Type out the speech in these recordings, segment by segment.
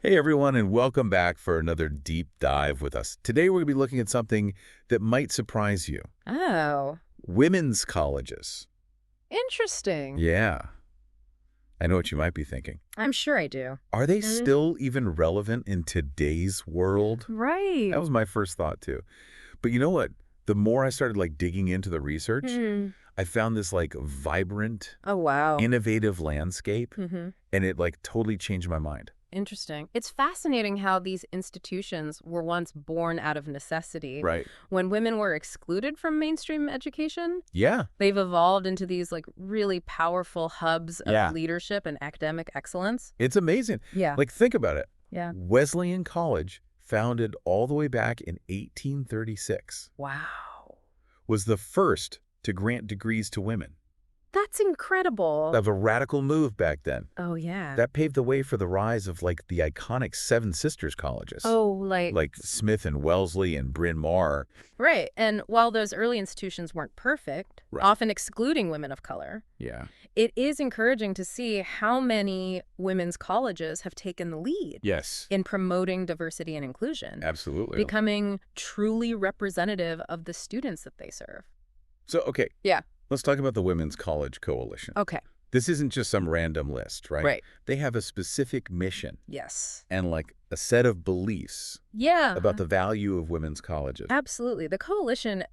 Hey everyone, and welcome back for another deep dive with us. Today we're going to be looking at something that might surprise you. Oh, Women's colleges. interesting. Yeah, I know what you might be thinking. I'm sure I do. Are they still even relevant in today's world? Right. That was my first thought too. But you know what? The more I started digging into the research, Hmm. I found this vibrant, Oh, wow. innovative landscape, Hmm. and it totally changed my mind. Interesting. It's fascinating how these institutions were once born out of necessity. Right. When women were excluded from mainstream education, Yeah. they've evolved into these really powerful hubs of Yeah. leadership and academic excellence. It's amazing. Yeah. Think about it. Yeah. Wesleyan College, founded all the way back in 1836, Wow. was the first to grant degrees to women. That's incredible. That was a radical move back then. Oh, yeah. That paved the way for the rise of the iconic Seven Sisters colleges. Oh, Like Smith and Wellesley and Bryn Mawr. right. And while those early institutions weren't perfect, Right. often excluding women of color, Yeah. it is encouraging to see how many women's colleges have taken the lead Yes. in promoting diversity and inclusion, Absolutely. becoming truly representative of the students that they serve. So, okay. Yeah. Let's talk about the Women's College Coalition. Okay. This isn't just some random list, right? Right. They have a specific mission Yes. and a set of beliefs Yeah. about the value of women's colleges. Absolutely. The coalition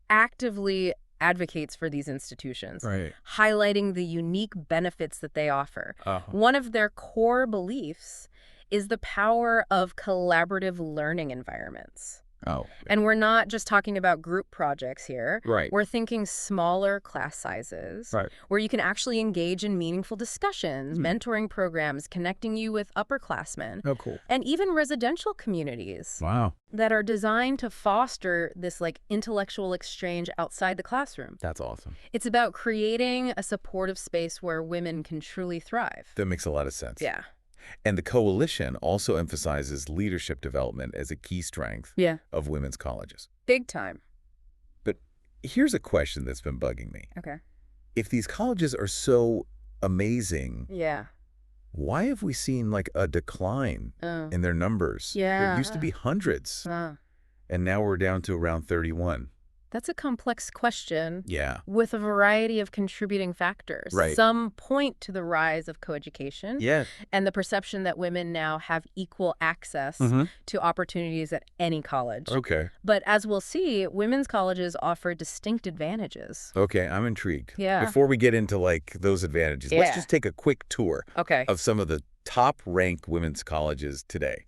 actively advocates for these institutions, Right. highlighting the unique benefits that they offer. Uh-huh. One of their core beliefs is the power of collaborative learning environments. Oh. And we're not just talking about group projects here. Right. We're thinking smaller class sizes, Right. where you can actually engage in meaningful discussions, mentoring programs, connecting you with upperclassmen, Oh, cool. and even residential communities Wow. that are designed to foster this intellectual exchange outside the classroom. That's awesome. It's about creating a supportive space where women can truly thrive. That makes a lot of sense. Yeah. And the coalition also emphasizes leadership development as a key strength Yeah. of women's colleges. Big time. But here's a question that's been bugging me. Okay. If these colleges are so amazing, Yeah. why have we seen a decline Oh. in their numbers? Yeah. There used to be hundreds, Ah. and now we're down to around 31. That's a complex question Yeah. with a variety of contributing factors. Right. Some point to the rise of coeducation Yeah. and the perception that women now have equal access to opportunities at any college. Okay. But as we'll see, women's colleges offer distinct advantages. Okay, I'm intrigued. Yeah. Before we get into those advantages, let's Yeah. just take a quick tour Okay. of some of the top-ranked women's colleges today.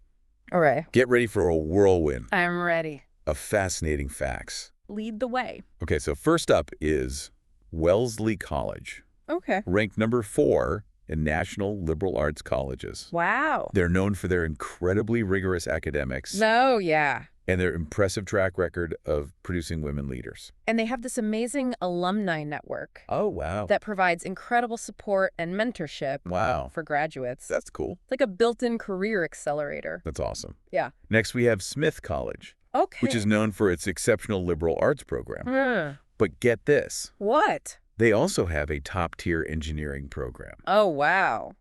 All right. Get ready for a whirlwind I'm ready. of fascinating facts. Lead the way. Okay, so first up is Wellesley College, Okay. ranked number 4 in national liberal arts colleges. Wow. They're known for their incredibly rigorous academics No, yeah. and their impressive track record of producing women leaders. And they have this amazing alumni network Oh, wow. that provides incredible support and mentorship Wow. for graduates. That's cool. Like a built-in career accelerator. That's awesome. Yeah. Next, we have Smith College, Okay. which is known for its exceptional liberal arts program. Hmm. But get this, What? they also have a top-tier engineering program. Oh, wow.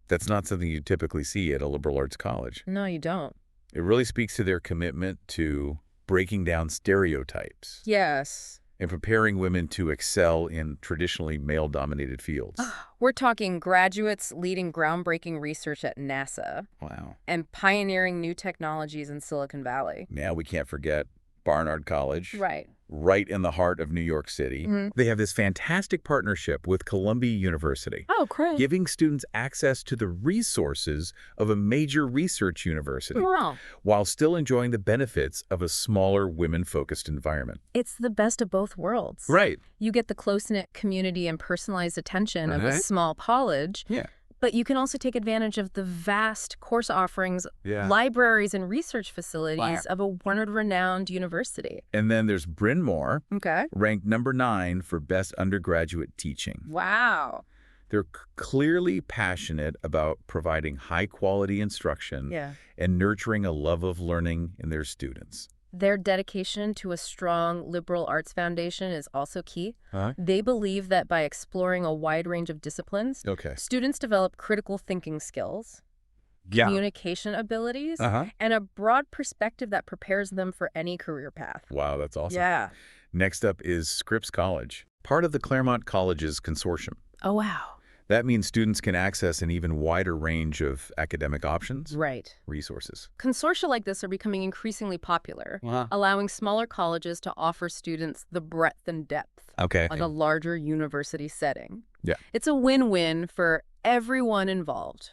That's not something you typically see at a liberal arts college. No, you don't. It really speaks to their commitment to breaking down stereotypes Yes. and preparing women to excel in traditionally male-dominated fields. We're talking graduates leading groundbreaking research at NASA Wow. and pioneering new technologies in Silicon Valley. Now we can't forget Barnard College, Right. right in the heart of New York City. Mhm. They have this fantastic partnership with Columbia University, Oh, great. giving students access to the resources of a major research university Wow. while still enjoying the benefits of a smaller, women-focused environment. It's the best of both worlds. Right. You get the close-knit community and personalized attention of a Right. small college, Yeah. but you can also take advantage of the vast course offerings, Yeah. libraries, and research facilities Wow. of a world-renowned university. And then there's Bryn Mawr, Okay. ranked number 9 for best undergraduate teaching. Wow. They're clearly passionate about providing high-quality instruction Yeah. and nurturing a love of learning in their students. Their dedication to a strong liberal arts foundation is also key. Huh? They believe that by exploring a wide range of disciplines, Okay. students develop critical thinking skills, Yeah. communication abilities, Uh-huh. and a broad perspective that prepares them for any career path. Wow, that's awesome. Yeah. Next up is Scripps College, part of the Claremont College's consortium. Oh, wow. That means students can access an even wider range of academic options, Right. resources. Consortia like this are becoming increasingly popular, Uh-huh. allowing smaller colleges to offer students the breadth and depth Okay. of a larger university setting. Yeah. It's a win-win for everyone involved.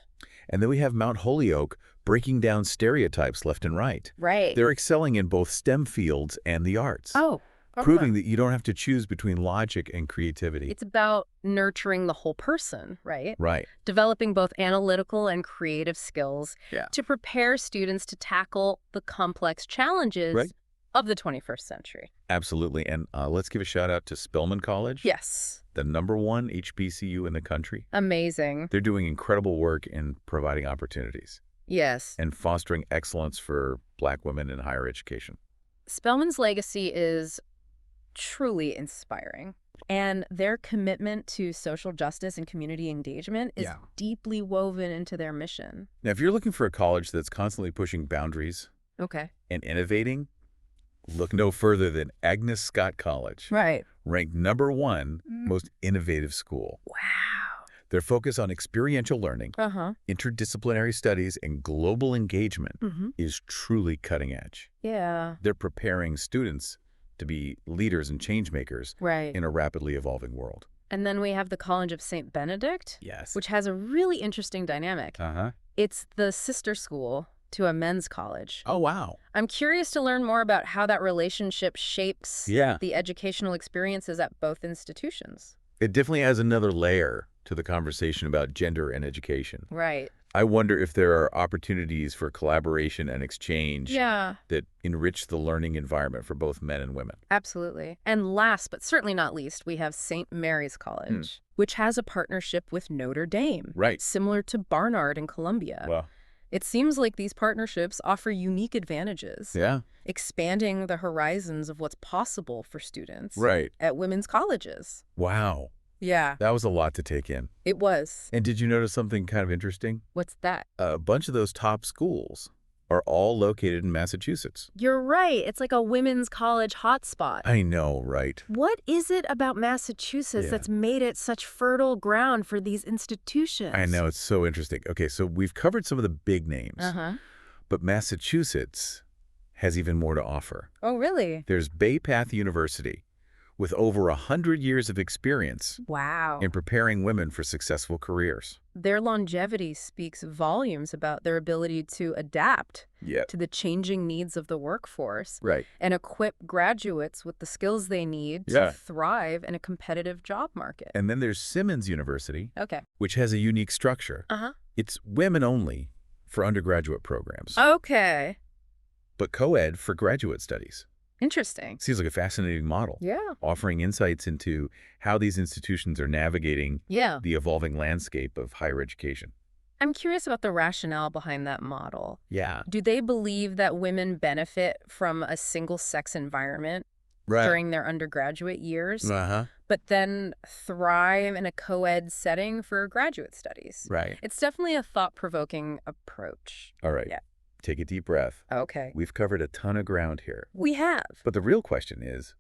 And then we have Mount Holyoke breaking down stereotypes left and right. Right. They're excelling in both STEM fields and the arts, Oh, proving that you don't have to choose between logic and creativity. it's about nurturing the whole person, right? Right. Developing both analytical and creative skills Yeah. to prepare students to tackle the complex challenges Right. of the 21st century. Absolutely. And let's give a shout out to Spelman College, Yes. the #1 HBCU in the country. Amazing. They're doing incredible work in providing opportunities Yes. and fostering excellence for Black women in higher education. Spelman's legacy is truly inspiring, and their commitment to social justice and community engagement is Yeah. deeply woven into their mission. Now, if you're looking for a college that's constantly pushing boundaries Okay. and innovating, look no further than Agnes Scott College, Right. ranked #1 most innovative school. Wow. Their focus on experiential learning, Uh-huh. interdisciplinary studies, and global engagement Mm-hmm. is truly cutting edge. Yeah. They're preparing students to be leaders and change makers Right. in a rapidly evolving world. And then we have the College of St. Benedict, Yes. which has a really interesting dynamic. Uh-huh. It's the sister school to a men's college. Oh, wow. I'm curious to learn more about how that relationship shapes Yeah. the educational experiences at both institutions. It definitely adds another layer to the conversation about gender and education. Right. I wonder if there are opportunities for collaboration and exchange Yeah, that enrich the learning environment for both men and women. absolutely. And last but certainly not least, we have St. Mary's College, which has a partnership with Notre Dame, Right. similar to Barnard in Columbia. Well, It seems like these partnerships offer unique advantages, yeah. expanding the horizons of what's possible for students Right. at women's colleges. Wow. Yeah, That was a lot to take in. it was. And did you notice something kind of interesting? What's that? A bunch of those top schools are all located in Massachusetts. You're right. It's like a women's college hotspot. I know, right? What is it about Massachusetts Yeah. that's made it such fertile ground for these institutions? I know, it's so interesting. Okay, so we've covered some of the big names, Uh-huh. but Massachusetts has even more to offer. Oh, really? There's Bay Path University, with over 100 years of experience Wow. in preparing women for successful careers. Their longevity speaks volumes about their ability to adapt Yeah. to the changing needs of the workforce Right. and equip graduates with the skills they need Yeah. to thrive in a competitive job market. And then there's Simmons University, Okay. which has a unique structure. Uh-huh. It's women only for undergraduate programs, Okay. but co-ed for graduate studies. Interesting. Seems like a fascinating model, Yeah. offering insights into how these institutions are navigating Yeah. the evolving landscape of higher education. I'm curious about the rationale behind that model. Yeah. Do they believe that women benefit from a single-sex environment Right. during their undergraduate years, Uh-huh. but then thrive in a co-ed setting for graduate studies? Right. It's definitely a thought-provoking approach. All right. Yeah. Take a deep breath. Okay. We've covered a ton of ground here. We have. But the real question is,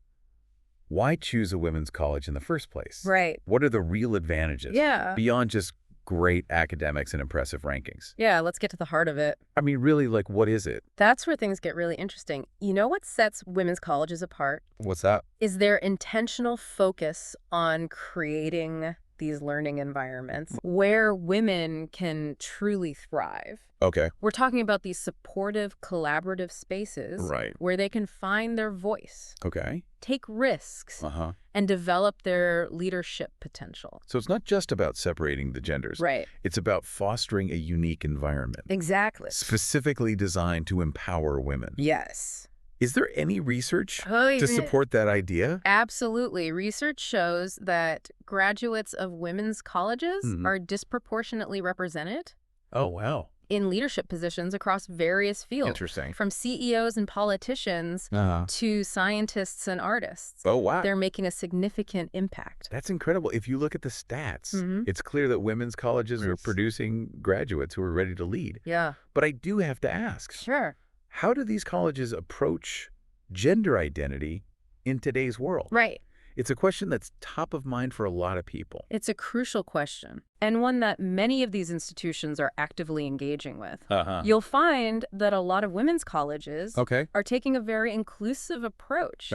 why choose a women's college in the first place? Right. What are the real advantages? Yeah. Beyond just great academics and impressive rankings. Yeah, let's get to the heart of it. I mean, really, like, what is it? That's where things get really interesting. You know what sets women's colleges apart? What's that? Is their intentional focus on creating these learning environments where women can truly thrive. Okay. We're talking about these supportive, collaborative spaces Right. where they can find their voice, Okay. take risks, Uh-huh. and develop their leadership potential. So it's not just about separating the genders. Right. It's about fostering a unique environment, Exactly. specifically designed to empower women. Yes. Is there any research Oh, to yeah. support that idea? Absolutely. Research shows that graduates of women's colleges Mhm. are disproportionately represented Oh, wow. in leadership positions across various fields, Interesting. from CEOs and politicians to scientists and artists. Oh, wow. They're making a significant impact. That's incredible. If you look at the stats, it's clear that women's colleges are producing graduates who are ready to lead. Yeah. But I do have to ask, Sure. how do these colleges approach gender identity in today's world? Right. It's a question that's top of mind for a lot of people. It's a crucial question, and one that many of these institutions are actively engaging with. You'll find that a lot of women's colleges are taking a very inclusive approach,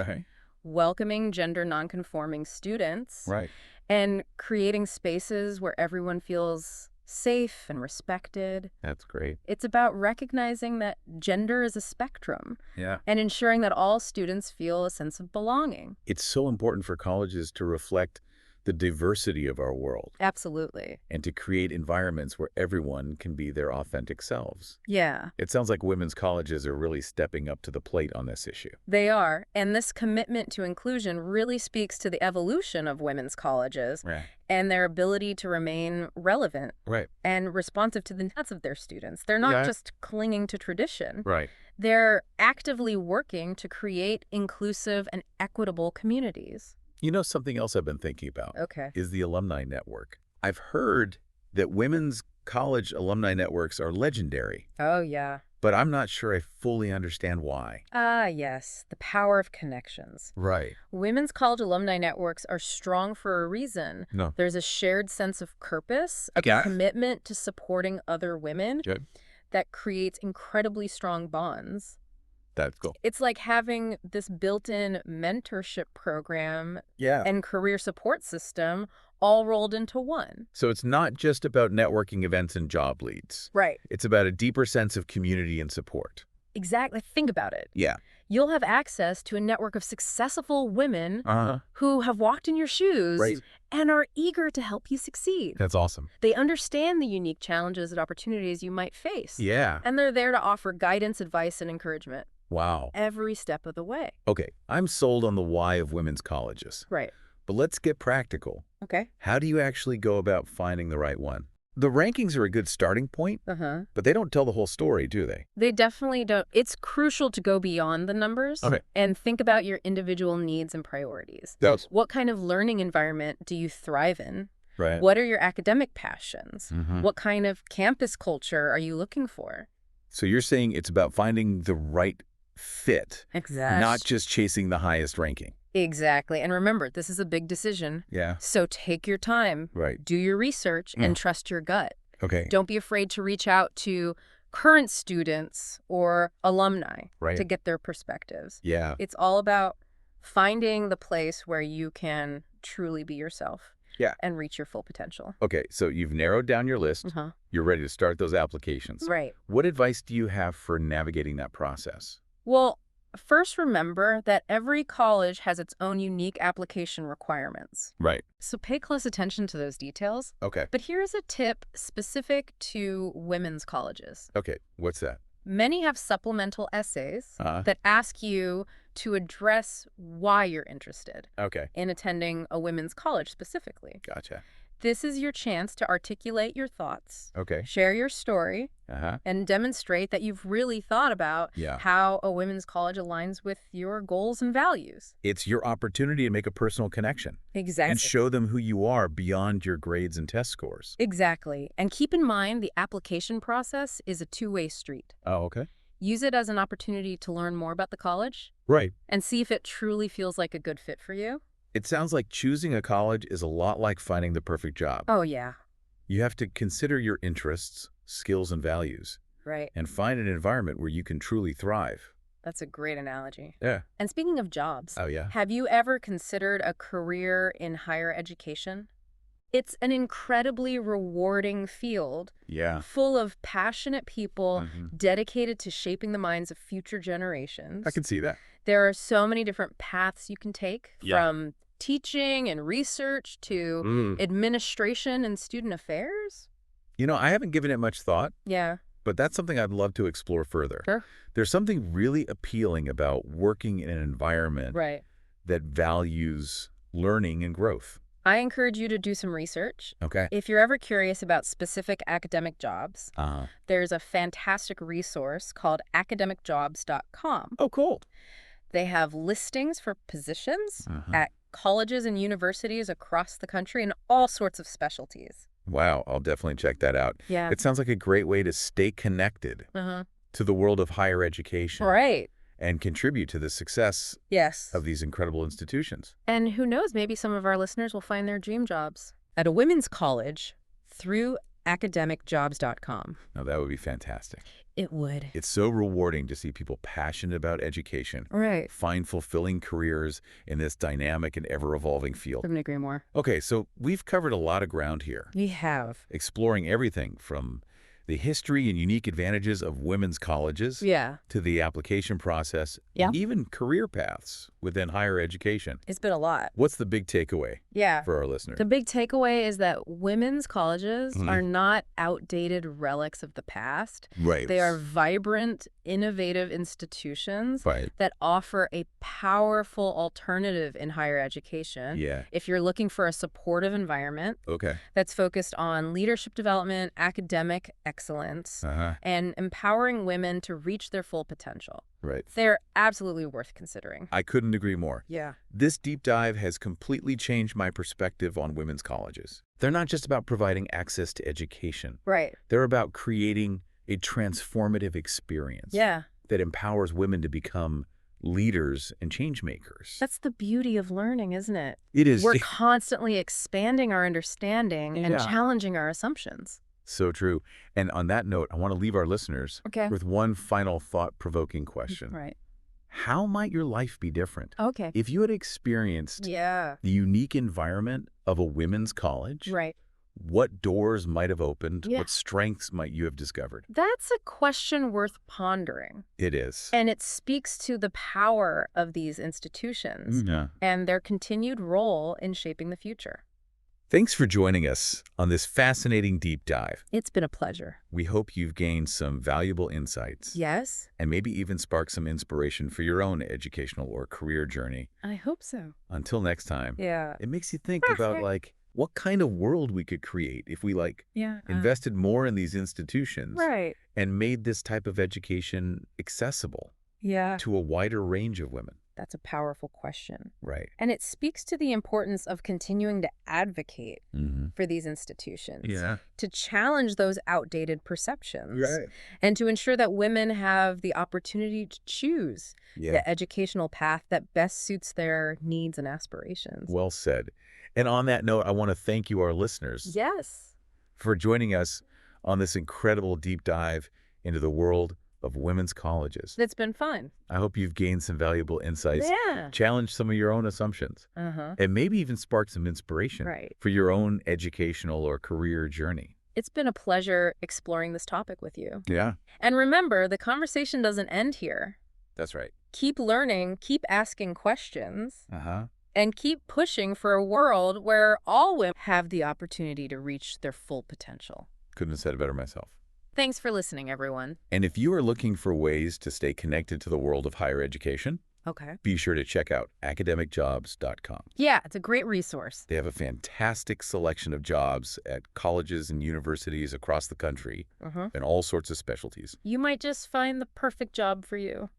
welcoming gender nonconforming students, and creating spaces where everyone feels safe and respected. That's great. It's about recognizing that gender is a spectrum and ensuring that all students feel a sense of belonging. It's so important for colleges to reflect the diversity of our world. Absolutely. And to create environments where everyone can be their authentic selves. Yeah. It sounds like women's colleges are really stepping up to the plate on this issue. They are. And this commitment to inclusion really speaks to the evolution of women's colleges and their ability to remain relevant and responsive to the needs of their students. They're not just clinging to tradition. They're actively working to create inclusive and equitable communities. You know, something else I've been thinking about is the alumni network. I've heard that women's college alumni networks are legendary. Oh, yeah. But I'm not sure I fully understand why. Yes, the power of connections. Women's college alumni networks are strong for a reason. There's a shared sense of purpose, a commitment to supporting other women that creates incredibly strong bonds. That's cool. It's like having this built-in mentorship program and career support system all rolled into one. So it's not just about networking events and job leads. It's about a deeper sense of community and support. Exactly. Think about it. Yeah. You'll have access to a network of successful women who have walked in your shoes and are eager to help you succeed. That's awesome. They understand the unique challenges and opportunities you might face. Yeah. And they're there to offer guidance, advice, and encouragement. Wow. Every step of the way. Okay, I'm sold on the why of women's colleges. Right. But let's get practical. Okay. How do you actually go about finding the right one? The rankings are a good starting point, but they don't tell the whole story, do they? They definitely don't. It's crucial to go beyond the numbers and think about your individual needs and priorities. What kind of learning environment do you thrive in? What are your academic passions? What kind of campus culture are you looking for? So you're saying it's about finding the right fit, not just chasing the highest ranking. Exactly. And remember, this is a big decision. So take your time, do your research, and trust your gut. Don't be afraid to reach out to current students or alumni to get their perspectives. It's all about finding the place where you can truly be yourself and reach your full potential. Okay, so you've narrowed down your list. You're ready to start those applications. What advice do you have for navigating that process? Well, first remember that every college has its own unique application requirements. So pay close attention to those details. But here's a tip specific to women's colleges. What's that? Many have supplemental essays that ask you to address why you're interested in attending a women's college specifically. This is your chance to articulate your thoughts, share your story, and demonstrate that you've really thought about how a women's college aligns with your goals and values. It's your opportunity to make a personal connection. And show them who you are beyond your grades and test scores. Exactly. And keep in mind, the application process is a two-way street. Use it as an opportunity to learn more about the college. And see if it truly feels like a good fit for you. It sounds like choosing a college is a lot like finding the perfect job. Oh, yeah. You have to consider your interests, skills, and values. And find an environment where you can truly thrive. That's a great analogy. Yeah. And speaking of jobs, yeah. Have you ever considered a career in higher education? It's an incredibly rewarding field. Yeah. Full of passionate people dedicated to shaping the minds of future generations. I can see that. There are so many different paths you can take, from teaching and research to administration and student affairs. You know, I haven't given it much thought. Yeah. But that's something I'd love to explore further. Sure. There's something really appealing about working in an environment Right. that values learning and growth. I encourage you to do some research. Okay. If you're ever curious about specific academic jobs, there's a fantastic resource called academicjobs.com. Oh, cool. They have listings for positions at colleges and universities across the country in all sorts of specialties. Wow, I'll definitely check that out. Yeah. It sounds like a great way to stay connected to the world of higher education. Right. And contribute to the success of these incredible institutions. And who knows, maybe some of our listeners will find their dream jobs at a women's college through academicjobs.com. Now, that would be fantastic. It would. It's so rewarding to see people passionate about education find fulfilling careers in this dynamic and ever-evolving field. Couldn't agree more. Okay, so we've covered a lot of ground here. We have. Exploring everything from the history and unique advantages of women's colleges to the application process, even career paths within higher education. It's been a lot. What's the big takeaway for our listeners? The big takeaway is that women's colleges are not outdated relics of the past. Right. They are vibrant, innovative institutions that offer a powerful alternative in higher education. Yeah. If you're looking for a supportive environment that's focused on leadership development, academic excellence, and empowering women to reach their full potential. Right. They're absolutely worth considering. I couldn't agree more. Yeah. This deep dive has completely changed my perspective on women's colleges. They're not just about providing access to education. Right. They're about creating a transformative experience that empowers women to become leaders and change makers. That's the beauty of learning, isn't it? It is. We're constantly expanding our understanding and challenging our assumptions. So true. And on that note, I want to leave our listeners with one final thought-provoking question. Right. How might your life be different if you had experienced the unique environment of a women's college? Right. What doors might have opened? What strengths might you have discovered? That's a question worth pondering. It is. And it speaks to the power of these institutions and their continued role in shaping the future. Thanks for joining us on this fascinating deep dive. It's been a pleasure. We hope you've gained some valuable insights. Yes. And maybe even sparked some inspiration for your own educational or career journey. I hope so. Until next time. Yeah. It makes you think about, what kind of world we could create if we, invested more in these institutions. Right. And made this type of education accessible. To a wider range of women. That's a powerful question. Right. And it speaks to the importance of continuing to advocate for these institutions. To challenge those outdated perceptions. Right. And to ensure that women have the opportunity to choose the educational path that best suits their needs and aspirations. Well said. And on that note, I want to thank you, our listeners. Yes. For joining us on this incredible deep dive into the world of women's colleges. It's been fun. I hope you've gained some valuable insights, challenged some of your own assumptions, and maybe even sparked some inspiration for your own educational or career journey. It's been a pleasure exploring this topic with you. Yeah. And remember, the conversation doesn't end here. That's right. Keep learning, keep asking questions, and keep pushing for a world where all women have the opportunity to reach their full potential. Couldn't have said it better myself. Thanks for listening, everyone. And if you are looking for ways to stay connected to the world of higher education, be sure to check out academicjobs.com. Yeah, it's a great resource. They have a fantastic selection of jobs at colleges and universities across the country and all sorts of specialties. You might just find the perfect job for you.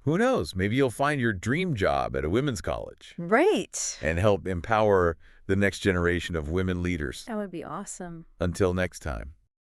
Who knows? Maybe you'll find your dream job at a women's college. Right. And help empower the next generation of women leaders. That would be awesome. Until next time.